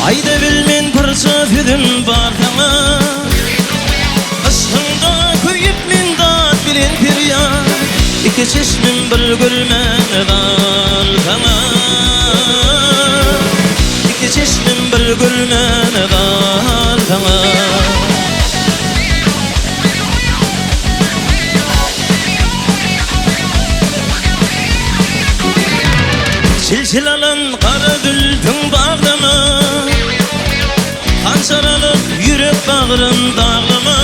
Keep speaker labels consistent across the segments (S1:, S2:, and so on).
S1: Ayda bilmen pırça füdüm bar sana. Aşkında kuyup men dat bilen piryan. İki çeşmim bir gülmene var sana. İki çeşmim bir gülmene var sana. Silsilalan kara dülpün bağlama. Hansaralık yürek bağrın dağlama.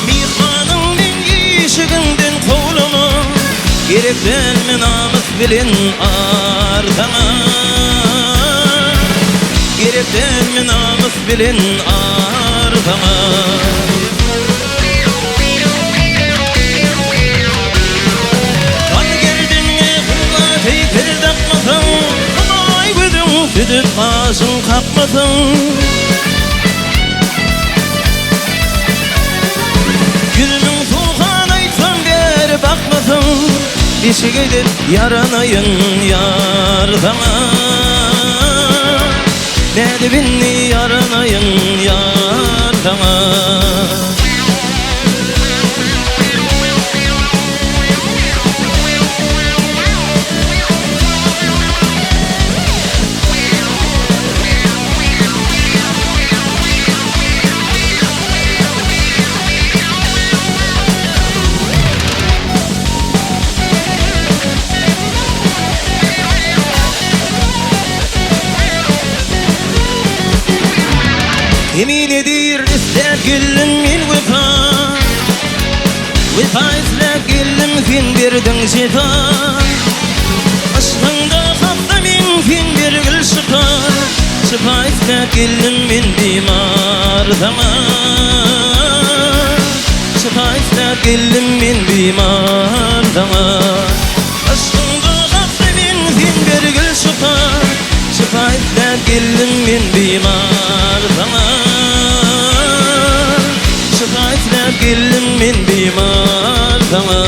S1: Mihanın men yişiginden kovlama. Gerek belme namus bilen ardana. Gerek belme namus bilen ardana. Südüp ağzın kapmasın. Yüzümün sulhan aytsam beri bakmasın. Bişik edip yaranayın yar sana. Ne dibinni yaranayın yar sana. Emin edir ister gülüm min vefa. Vefa isler gülüm fin birdin şifa. Aşkında hafta min fin bir gül şifa. Şifa isler gülüm min bimar sana. Şifa isler gülüm min bimar sana. Aşkında hafta min fin bir gül şifa. Şifa isler gülüm min bimar sana. Gülüm min bimar sana.